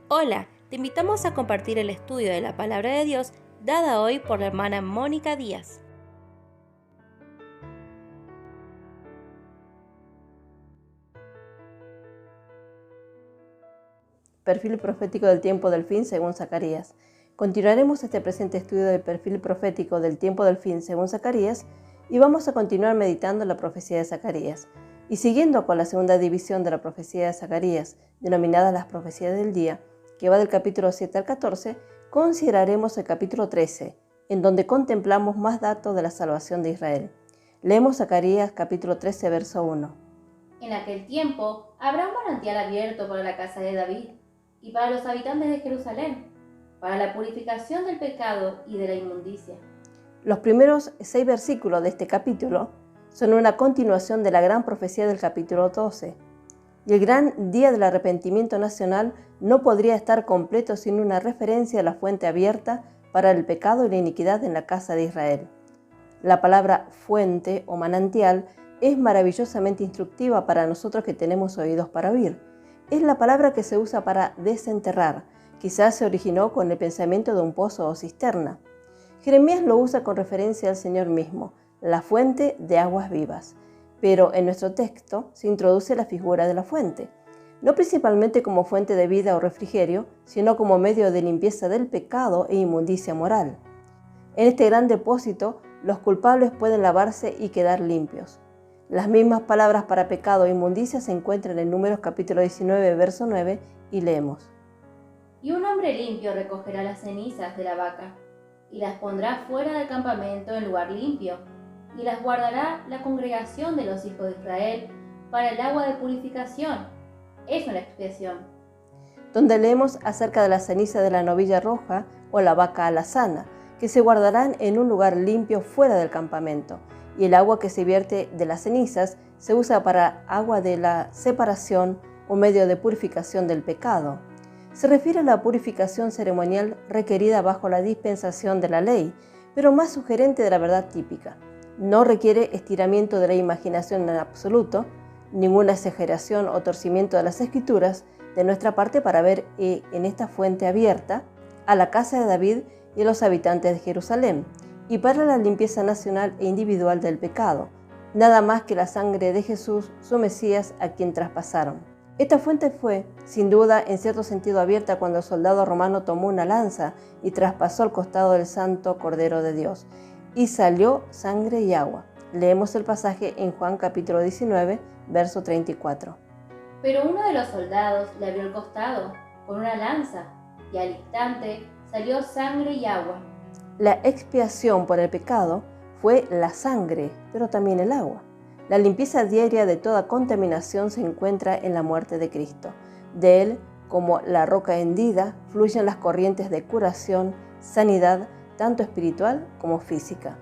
Hola, te invitamos a compartir el estudio de la Palabra de Dios dada hoy por la hermana Mónica Díaz. Perfil profético del tiempo del fin según Zacarías. Continuaremos este presente estudio del perfil profético del tiempo del fin según Zacarías y vamos a continuar meditando la profecía de Zacarías. Y siguiendo con la segunda división de la profecía de Zacarías, denominada las profecías del día, que va del capítulo 7 al 14, consideraremos el capítulo 13, en donde contemplamos más datos de la salvación de Israel. Leemos Zacarías capítulo 13, verso 1. En aquel tiempo habrá un manantial abierto para la casa de David y para los habitantes de Jerusalén, para la purificación del pecado y de la inmundicia. Los primeros 6 versículos de este capítulo son una continuación de la gran profecía del capítulo 12. Y el gran día del arrepentimiento nacional no podría estar completo sin una referencia a la fuente abierta para el pecado y la iniquidad en la casa de Israel. La palabra fuente o manantial es maravillosamente instructiva para nosotros que tenemos oídos para oír. Es la palabra que se usa para desenterrar. Quizás se originó con el pensamiento de un pozo o cisterna. Jeremías lo usa con referencia al Señor mismo, la fuente de aguas vivas. Pero en nuestro texto se introduce la figura de la fuente, no principalmente como fuente de vida o refrigerio, sino como medio de limpieza del pecado e inmundicia moral. En este gran depósito, los culpables pueden lavarse y quedar limpios. Las mismas palabras para pecado e inmundicia se encuentran en Números capítulo 19, verso 9, y leemos: Y un hombre limpio recogerá las cenizas de la vaca, y las pondrá fuera del campamento en lugar limpio, y las guardará la congregación de los hijos de Israel para el agua de purificación. Es una expiación. Donde leemos acerca de la ceniza de la novilla roja o la vaca alazana, que se guardarán en un lugar limpio fuera del campamento, y el agua que se vierte de las cenizas se usa para agua de la separación o medio de purificación del pecado. Se refiere a la purificación ceremonial requerida bajo la dispensación de la ley, pero más sugerente de la verdad típica. No requiere estiramiento de la imaginación en absoluto, ninguna exageración o torcimiento de las escrituras de nuestra parte para ver en esta fuente abierta a la casa de David y a los habitantes de Jerusalén, y para la limpieza nacional e individual del pecado, nada más que la sangre de Jesús, su Mesías, a quien traspasaron. Esta fuente fue, sin duda, en cierto sentido abierta cuando el soldado romano tomó una lanza y traspasó el costado del santo Cordero de Dios, y salió sangre y agua. Leemos el pasaje en Juan capítulo 19, verso 34. Pero uno de los soldados le abrió el costado con una lanza, y al instante salió sangre y agua. La expiación por el pecado fue la sangre, pero también el agua. La limpieza diaria de toda contaminación se encuentra en la muerte de Cristo. De Él, como la roca hendida, fluyen las corrientes de curación, sanidad, tanto espiritual como física.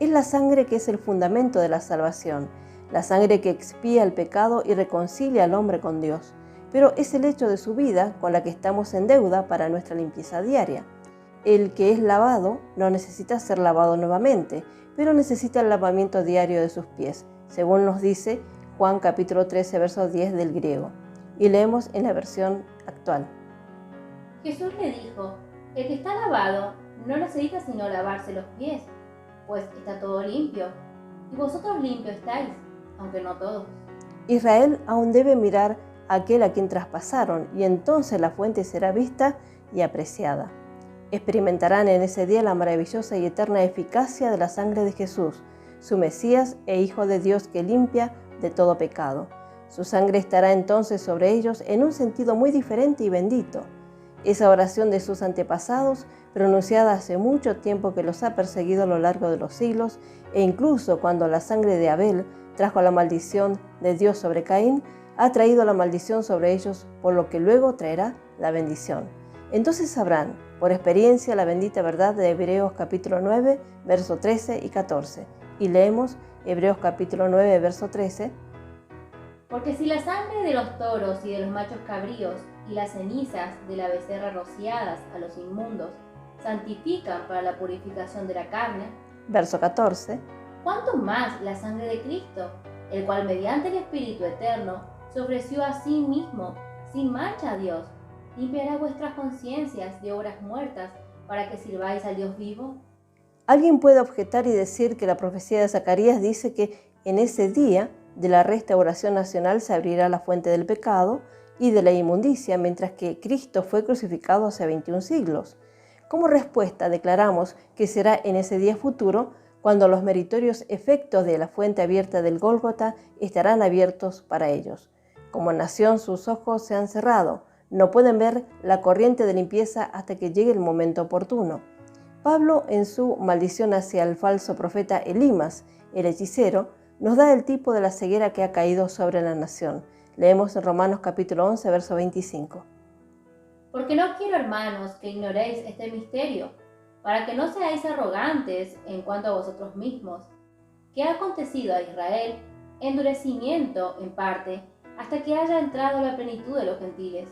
Es la sangre que es el fundamento de la salvación, la sangre que expía el pecado y reconcilia al hombre con Dios. Pero es el hecho de su vida con la que estamos en deuda para nuestra limpieza diaria. El que es lavado no necesita ser lavado nuevamente, pero necesita el lavamiento diario de sus pies, según nos dice Juan capítulo 13, verso 10 del griego. Y leemos en la versión actual. Jesús le dijo: el que está lavado no necesita sino lavarse los pies, pues está todo limpio, y vosotros limpios estáis, aunque no todos. Israel aún debe mirar a aquel a quien traspasaron, y entonces la fuente será vista y apreciada. Experimentarán en ese día la maravillosa y eterna eficacia de la sangre de Jesús, su Mesías e Hijo de Dios que limpia de todo pecado. Su sangre estará entonces sobre ellos en un sentido muy diferente y bendito. Esa oración de sus antepasados, pronunciada hace mucho tiempo que los ha perseguido a lo largo de los siglos, e incluso cuando la sangre de Abel trajo la maldición de Dios sobre Caín, ha traído la maldición sobre ellos, por lo que luego traerá la bendición. Entonces sabrán, por experiencia, la bendita verdad de Hebreos capítulo 9, verso 13 y 14. Y leemos Hebreos capítulo 9, verso 13. Porque si la sangre de los toros y de los machos cabríos y las cenizas de la becerra rociadas a los inmundos santifican para la purificación de la carne, verso 14. ¿cuánto más la sangre de Cristo, el cual mediante el Espíritu Eterno se ofreció a sí mismo sin mancha a Dios, limpiará vuestras conciencias de obras muertas para que sirváis al Dios vivo. Alguien puede objetar y decir que la profecía de Zacarías dice que en ese día de la restauración nacional se abrirá la fuente del pecado y de la inmundicia, mientras que Cristo fue crucificado hace 21 siglos. Como respuesta, declaramos que será en ese día futuro cuando los meritorios efectos de la fuente abierta del Gólgota estarán abiertos para ellos. Como nación, sus ojos se han cerrado, no pueden ver la corriente de limpieza hasta que llegue el momento oportuno. Pablo, en su maldición hacia el falso profeta Elimas, el hechicero, nos da el tipo de la ceguera que ha caído sobre la nación. Leemos en Romanos capítulo 11, verso 25. Porque no quiero, hermanos, que ignoréis este misterio, para que no seáis arrogantes en cuanto a vosotros mismos, que ha acontecido a Israel endurecimiento en parte, hasta que haya entrado la plenitud de los gentiles.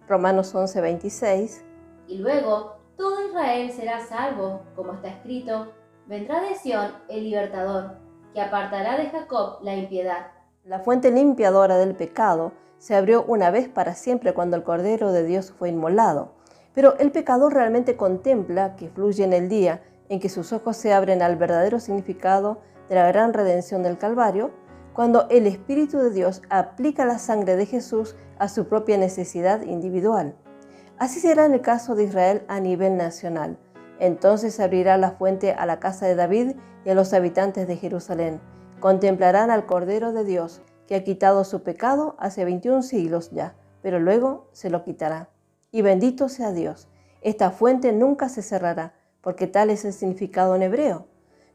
Romanos 11, 26. Y luego todo Israel será salvo, como está escrito: vendrá de Sión el libertador, que apartará de Jacob la impiedad. La fuente limpiadora del pecado se abrió una vez para siempre cuando el Cordero de Dios fue inmolado. Pero el pecador realmente contempla que fluye en el día en que sus ojos se abren al verdadero significado de la gran redención del Calvario, cuando el Espíritu de Dios aplica la sangre de Jesús a su propia necesidad individual. Así será en el caso de Israel a nivel nacional. Entonces se abrirá la fuente a la casa de David y a los habitantes de Jerusalén. Contemplarán al Cordero de Dios, que ha quitado su pecado hace 21 siglos ya, pero luego se lo quitará. Y bendito sea Dios, esta fuente nunca se cerrará, porque tal es el significado en hebreo.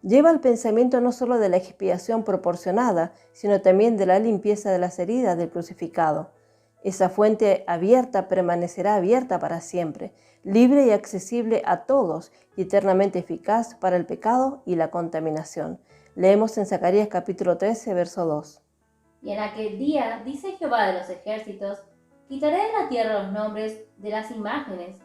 Lleva el pensamiento no solo de la expiación proporcionada, sino también de la limpieza de las heridas del crucificado. Esa fuente abierta permanecerá abierta para siempre, libre y accesible a todos y eternamente eficaz para el pecado y la contaminación. Leemos en Zacarías capítulo 13, verso 2. Y en aquel día, dice Jehová de los ejércitos, quitaré de la tierra los nombres de las imágenes,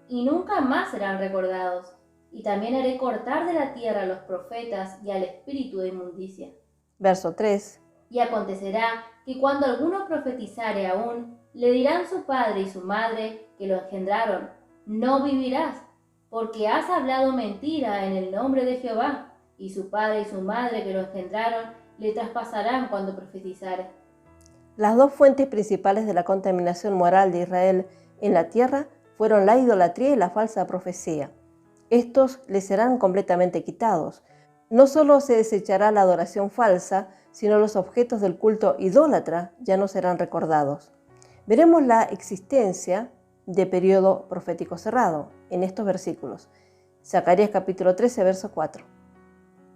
y nunca más serán recordados. Y también haré cortar de la tierra a los profetas y al espíritu de inmundicia. Verso 3. Y acontecerá que cuando alguno profetizare aún, le dirán su padre y su madre que lo engendraron: no vivirás, porque has hablado mentira en el nombre de Jehová. Y su padre y su madre que lo engendraron le traspasarán cuando profetizare. Las dos fuentes principales de la contaminación moral de Israel en la tierra fueron la idolatría y la falsa profecía. Estos les serán completamente quitados. No solo se desechará la adoración falsa, sino los objetos del culto idólatra ya no serán recordados. Veremos la existencia de periodo profético cerrado en estos versículos. Zacarías capítulo 13, verso 4.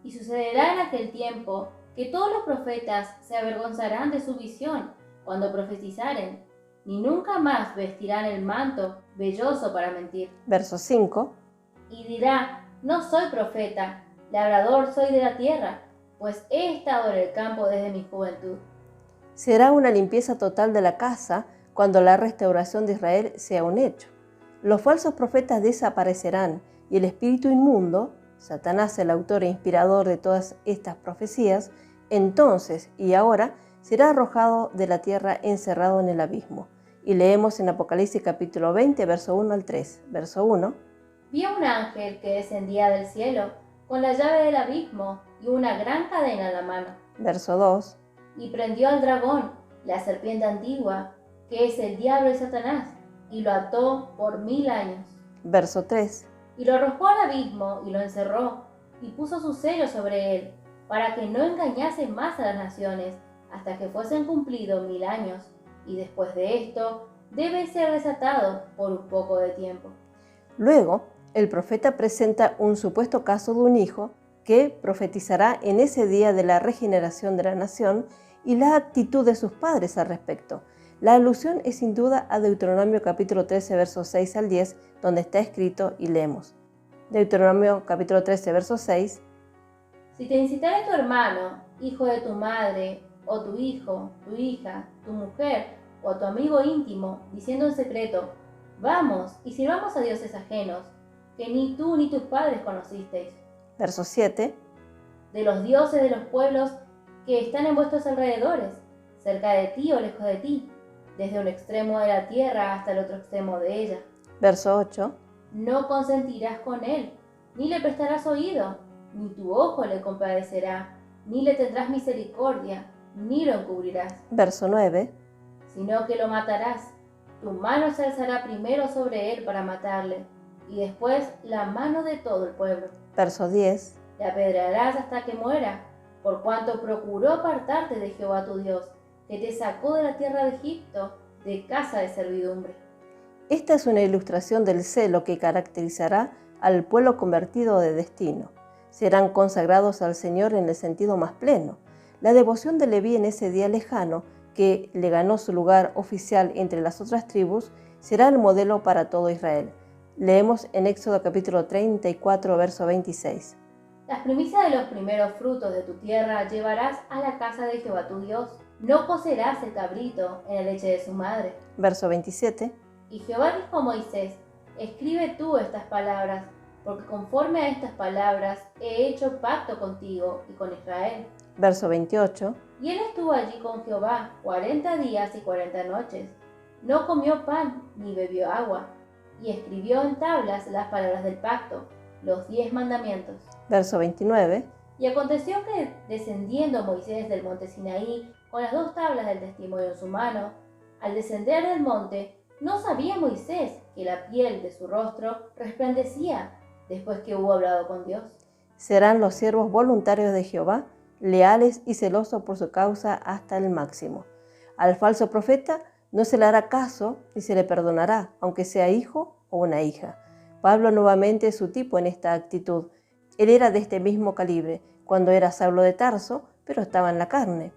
Y sucederá en aquel tiempo que todos los profetas se avergonzarán de su visión cuando profetizaren, ni nunca más vestirán el manto velloso para mentir. Verso 5. Y dirá: no soy profeta, labrador soy de la tierra, pues he estado en el campo desde mi juventud. Será una limpieza total de la casa cuando la restauración de Israel sea un hecho. Los falsos profetas desaparecerán y el espíritu inmundo, Satanás, el autor e inspirador de todas estas profecías, entonces y ahora será arrojado de la tierra, encerrado en el abismo. Y leemos en Apocalipsis capítulo 20, verso 1 al 3. Verso 1. Vi a un ángel que descendía del cielo con la llave del abismo y una gran cadena en la mano. Verso 2. Y prendió al dragón, la serpiente antigua, que es el diablo y Satanás, y lo ató por 1000 años. Verso 3. Y lo arrojó al abismo y lo encerró, y puso su sello sobre él, para que no engañase más a las naciones, hasta que fuesen cumplidos 1000 años, y después de esto debe ser desatado por un poco de tiempo. Luego, el profeta presenta un supuesto caso de un hijo que profetizará en ese día de la regeneración de la nación y la actitud de sus padres al respecto. La alusión es sin duda a Deuteronomio capítulo 13, versos 6 al 10, donde está escrito y leemos. Deuteronomio capítulo 13, verso 6. Si te incitare tu hermano, hijo de tu madre, o tu hijo, tu hija, tu mujer, o a tu amigo íntimo, diciendo en secreto: vamos y sirvamos a dioses ajenos, que ni tú ni tus padres conocisteis. Verso 7. De los dioses de los pueblos que están en vuestros alrededores, cerca de ti o lejos de ti, desde un extremo de la tierra hasta el otro extremo de ella. Verso 8. No consentirás con él, ni le prestarás oído, ni tu ojo le compadecerá, ni le tendrás misericordia, ni lo encubrirás. Verso 9. Sino que lo matarás. Tu mano se alzará primero sobre él para matarle, y después la mano de todo el pueblo. Verso 10. Le apedrearás hasta que muera, por cuanto procuró apartarte de Jehová tu Dios, que te sacó de la tierra de Egipto, de casa de servidumbre. Esta es una ilustración del celo que caracterizará al pueblo convertido de destino. Serán consagrados al Señor en el sentido más pleno. La devoción de Leví en ese día lejano, que le ganó su lugar oficial entre las otras tribus, será el modelo para todo Israel. Leemos en Éxodo capítulo 34, verso 26. Las primicias de los primeros frutos de tu tierra llevarás a la casa de Jehová tu Dios. No cocerás el cabrito en la leche de su madre. Verso 27. Y Jehová dijo a Moisés: escribe tú estas palabras, porque conforme a estas palabras he hecho pacto contigo y con Israel. Verso 28. Y él estuvo allí con Jehová 40 días y 40 noches. No comió pan ni bebió agua. Y escribió en tablas las palabras del pacto, los 10 mandamientos. Verso 29. Y aconteció que, descendiendo Moisés del monte Sinaí con las 2 tablas del testimonio en su mano, al descender del monte, no sabía Moisés que la piel de su rostro resplandecía después que hubo hablado con Dios. Serán los siervos voluntarios de Jehová, leales y celosos por su causa hasta el máximo. Al falso profeta no se le hará caso ni se le perdonará, aunque sea hijo o una hija. Pablo nuevamente es su tipo en esta actitud. Él era de este mismo calibre cuando era Saulo de Tarso, pero estaba en la carne.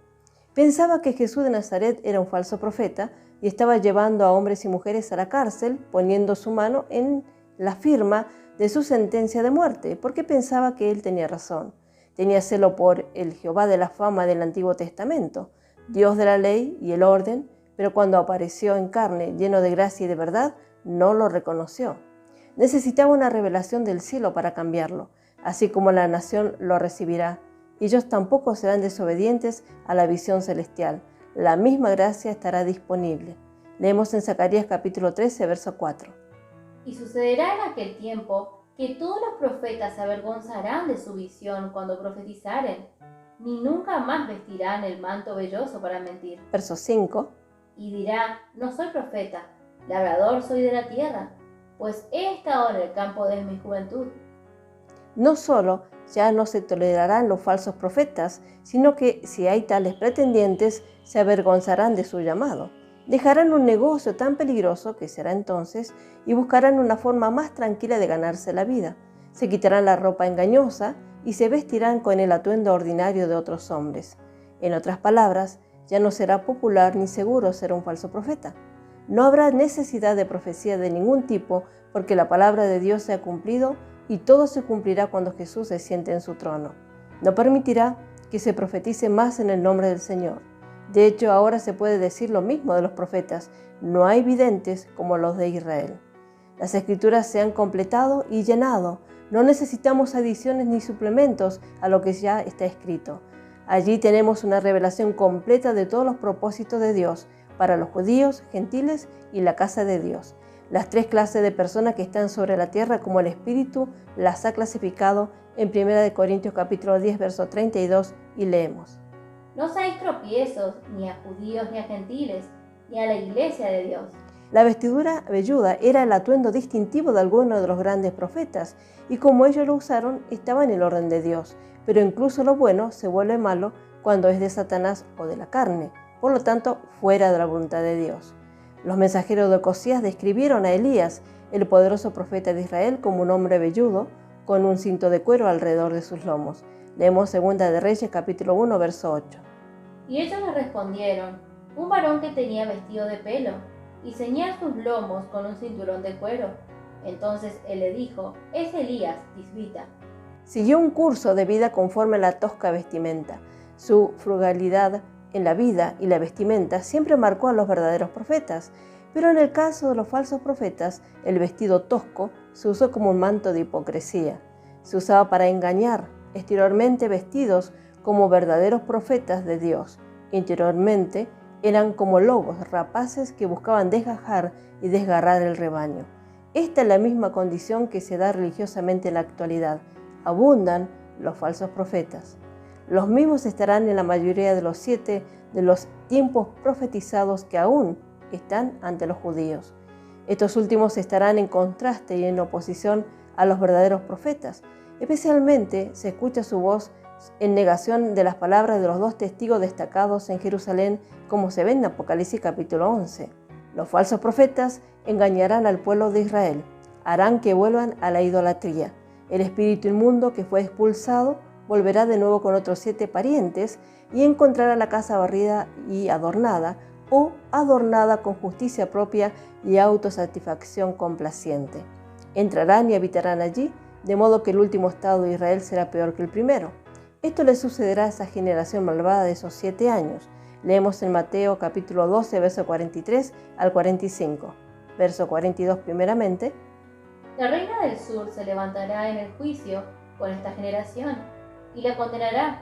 Pensaba que Jesús de Nazaret era un falso profeta y estaba llevando a hombres y mujeres a la cárcel, poniendo su mano en la firma de su sentencia de muerte, porque pensaba que él tenía razón. Tenía celo por el Jehová de la fama del Antiguo Testamento, Dios de la ley y el orden, pero cuando apareció en carne, lleno de gracia y de verdad, no lo reconoció. Necesitaba una revelación del cielo para cambiarlo, así como la nación lo recibirá. Ellos tampoco serán desobedientes a la visión celestial. La misma gracia estará disponible. Leemos en Zacarías capítulo 13, verso 4. Y sucederá en aquel tiempo que todos los profetas se avergonzarán de su visión cuando profetizaren, ni nunca más vestirán el manto velloso para mentir. Verso 5. Y dirá: no soy profeta, labrador soy de la tierra, pues he estado en el campo desde mi juventud. No solo ya no se tolerarán los falsos profetas, sino que si hay tales pretendientes, se avergonzarán de su llamado. Dejarán un negocio tan peligroso que será entonces y buscarán una forma más tranquila de ganarse la vida. Se quitarán la ropa engañosa y se vestirán con el atuendo ordinario de otros hombres. En otras palabras, ya no será popular ni seguro ser un falso profeta. No habrá necesidad de profecía de ningún tipo porque la palabra de Dios se ha cumplido y todo se cumplirá cuando Jesús se siente en su trono. No permitirá que se profetice más en el nombre del Señor. De hecho, ahora se puede decir lo mismo de los profetas. No hay videntes como los de Israel. Las escrituras se han completado y llenado. No necesitamos adiciones ni suplementos a lo que ya está escrito. Allí tenemos una revelación completa de todos los propósitos de Dios para los judíos, gentiles y la casa de Dios. Las 3 clases de personas que están sobre la tierra como el Espíritu las ha clasificado en 1 Corintios capítulo 10, verso 32 y leemos: No seáis tropiezos ni a judíos ni a gentiles, ni a la iglesia de Dios. La vestidura velluda era el atuendo distintivo de algunos de los grandes profetas, y como ellos lo usaron, estaba en el orden de Dios. Pero incluso lo bueno se vuelve malo cuando es de Satanás o de la carne, por lo tanto, fuera de la voluntad de Dios. Los mensajeros de Ocosías describieron a Elías, el poderoso profeta de Israel, como un hombre velludo, con un cinto de cuero alrededor de sus lomos. Leemos 2 de Reyes, capítulo 1, verso 8. Y ellos le respondieron: un varón que tenía vestido de pelo, y ceñía sus lomos con un cinturón de cuero. Entonces él le dijo: es Elías, tisbita. Siguió un curso de vida conforme a la tosca vestimenta. Su frugalidad en la vida y la vestimenta siempre marcó a los verdaderos profetas, pero en el caso de los falsos profetas, el vestido tosco se usó como un manto de hipocresía. Se usaba para engañar, exteriormente vestidos como verdaderos profetas de Dios, interiormente Eran como lobos rapaces que buscaban desgajar y desgarrar el rebaño. Esta es la misma condición que se da religiosamente en la actualidad. Abundan los falsos profetas. Los mismos estarán en la mayoría de los 7 de los tiempos profetizados que aún están ante los judíos. Estos últimos estarán en contraste y en oposición a los verdaderos profetas. Especialmente se escucha su voz en negación de las palabras de los 2 testigos destacados en Jerusalén, como se ve en Apocalipsis capítulo 11. Los falsos profetas engañarán al pueblo de Israel, harán que vuelvan a la idolatría. El espíritu inmundo que fue expulsado volverá de nuevo con otros 7 parientes y encontrará la casa barrida y adornada, o adornada con justicia propia y autosatisfacción complaciente. Entrarán y habitarán allí, de modo que el último estado de Israel será peor que el primero. Esto le sucederá a esa generación malvada de esos 7 años. Leemos en Mateo capítulo 12, verso 43 al 45. Verso 42 primeramente. La reina del sur se levantará en el juicio con esta generación y la condenará,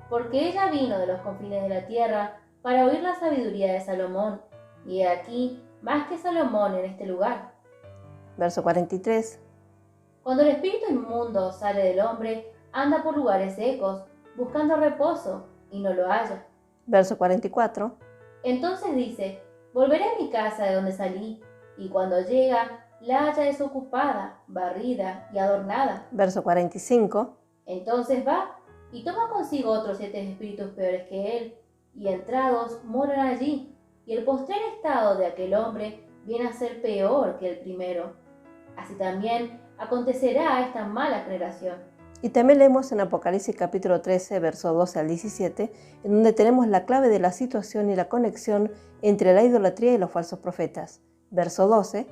porque ella vino de los confines de la tierra para oír la sabiduría de Salomón, y he aquí más que Salomón en este lugar. Verso 43. Cuando el espíritu inmundo sale del hombre, anda por lugares secos, buscando reposo, y no lo halla. Verso 44. Entonces dice: volveré a mi casa de donde salí, y cuando llega, la halla desocupada, barrida y adornada. Verso 45. Entonces va y toma consigo otros 7 espíritus peores que él, y entrados moran allí, y el postrer estado de aquel hombre viene a ser peor que el primero. Así también acontecerá a esta mala generación. Y también leemos en Apocalipsis capítulo 13, verso 12 al 17, en donde tenemos la clave de la situación y la conexión entre la idolatría y los falsos profetas. Verso 12.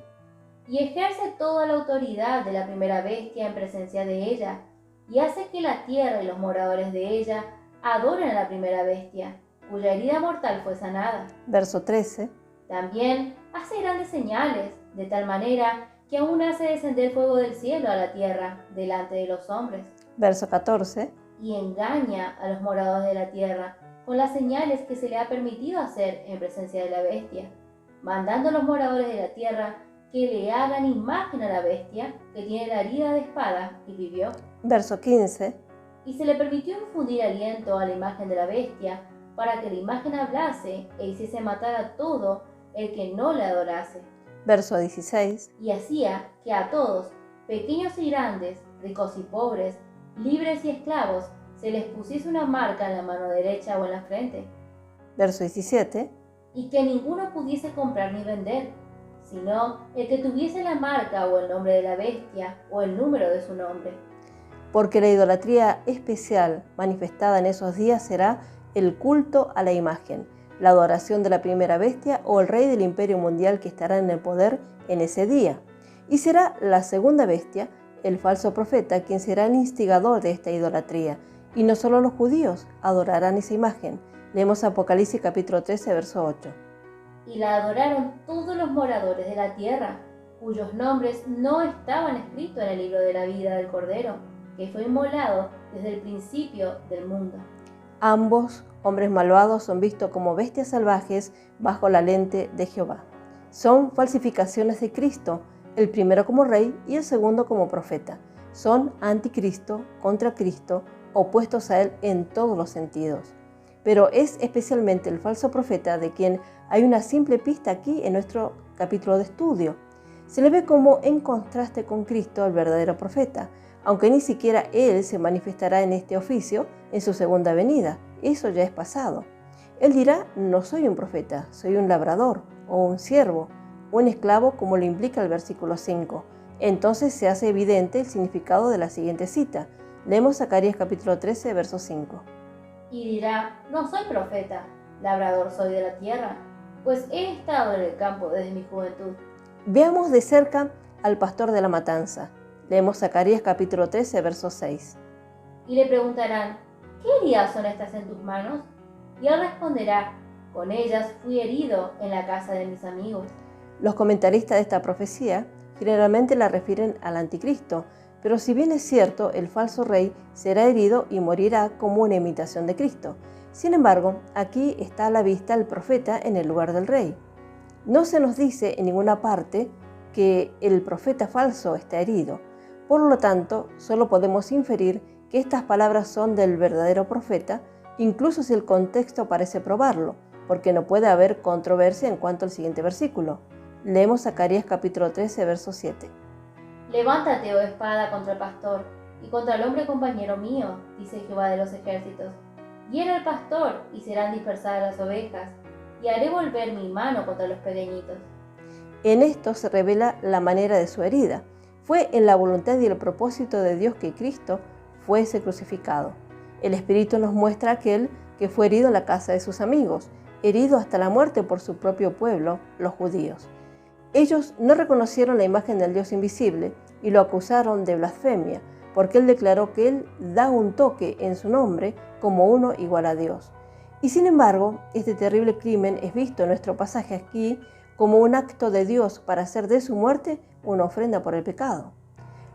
Y ejerce toda la autoridad de la primera bestia en presencia de ella, y hace que la tierra y los moradores de ella adoren a la primera bestia, cuya herida mortal fue sanada. Verso 13. También hace grandes señales, de tal manera que aún hace descender fuego del cielo a la tierra delante de los hombres. Verso 14. Y engaña a los moradores de la tierra con las señales que se le ha permitido hacer en presencia de la bestia, mandando a los moradores de la tierra que le hagan imagen a la bestia que tiene la herida de espada y vivió. Verso 15. Y se le permitió infundir aliento a la imagen de la bestia para que la imagen hablase e hiciese matar a todo el que no la adorase. Verso 16. Y hacía que a todos, pequeños y grandes, ricos y pobres, libres y esclavos, se les pusiese una marca en la mano derecha o en la frente. Verso 17. Y que ninguno pudiese comprar ni vender, sino el que tuviese la marca o el nombre de la bestia o el número de su nombre. Porque la idolatría especial manifestada en esos días será el culto a la imagen, la adoración de la primera bestia o el rey del imperio mundial que estará en el poder en ese día. Y será la segunda bestia, el falso profeta, quien será el instigador de esta idolatría. Y no solo los judíos adorarán esa imagen. Leemos Apocalipsis capítulo 13, verso 8. Y la adoraron todos los moradores de la tierra, cuyos nombres no estaban escritos en el libro de la vida del Cordero, que fue inmolado desde el principio del mundo. Ambos hombres malvados son vistos como bestias salvajes bajo la lente de Jehová. Son falsificaciones de Cristo, el primero como rey y el segundo como profeta. Son anticristo, contra Cristo, opuestos a él en todos los sentidos. Pero es especialmente el falso profeta de quien hay una simple pista aquí en nuestro capítulo de estudio. Se le ve como en contraste con Cristo, el verdadero profeta, aunque ni siquiera él se manifestará en este oficio en su segunda venida. Eso ya es pasado. Él dirá: no soy un profeta, soy un labrador o un siervo, un esclavo, como lo implica el versículo 5. Entonces se hace evidente el significado de la siguiente cita. Leemos Zacarías capítulo 13, verso 5. Y dirá: no soy profeta, labrador soy de la tierra, pues he estado en el campo desde mi juventud. Veamos de cerca al pastor de la matanza. Leemos Zacarías capítulo 13, verso 6. Y le preguntarán: ¿qué heridas son estas en tus manos? Y él responderá: con ellas fui herido en la casa de mis amigos. Los comentaristas de esta profecía generalmente la refieren al anticristo, pero si bien es cierto, el falso rey será herido y morirá como una imitación de Cristo. Sin embargo, aquí está a la vista el profeta en el lugar del rey. No se nos dice en ninguna parte que el profeta falso está herido. Por lo tanto, solo podemos inferir que estas palabras son del verdadero profeta, incluso si el contexto parece probarlo, porque no puede haber controversia en cuanto al siguiente versículo. Leemos Zacarías capítulo 13, verso 7. Levántate, oh espada, contra el pastor, y contra el hombre compañero mío, dice Jehová de los ejércitos. Hiera al pastor, y serán dispersadas las ovejas, y haré volver mi mano contra los pequeñitos. En esto se revela la manera de su herida. Fue en la voluntad y el propósito de Dios que Cristo fuese crucificado. El Espíritu nos muestra aquel que fue herido en la casa de sus amigos, herido hasta la muerte por su propio pueblo, los judíos. Ellos no reconocieron la imagen del Dios invisible y lo acusaron de blasfemia, porque él declaró que él da un toque en su nombre como uno igual a Dios. Y sin embargo, este terrible crimen es visto en nuestro pasaje aquí como un acto de Dios para hacer de su muerte una ofrenda por el pecado.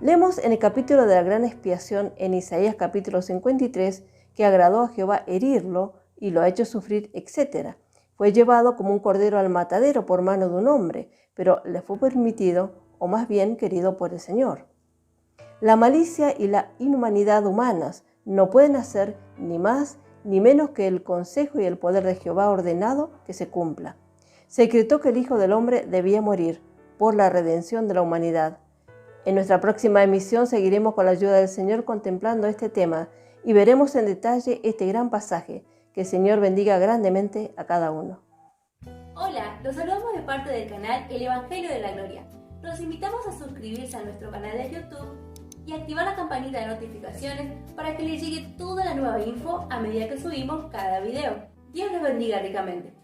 Leemos en el capítulo de la gran expiación en Isaías capítulo 53 que agradó a Jehová herirlo y lo ha hecho sufrir, etc. Fue llevado como un cordero al matadero por mano de un hombre, pero le fue permitido, o más bien querido por el Señor. La malicia y la inhumanidad humanas no pueden hacer ni más ni menos que el consejo y el poder de Jehová ordenado que se cumpla. Se decretó que el Hijo del Hombre debía morir por la redención de la humanidad. En nuestra próxima emisión seguiremos con la ayuda del Señor contemplando este tema y veremos en detalle este gran pasaje. Que el Señor bendiga grandemente a cada uno. Hola, los saludamos de parte del canal El Evangelio de la Gloria. Los invitamos a suscribirse a nuestro canal de YouTube y activar la campanita de notificaciones para que les llegue toda la nueva info a medida que subimos cada video. Dios les bendiga ricamente.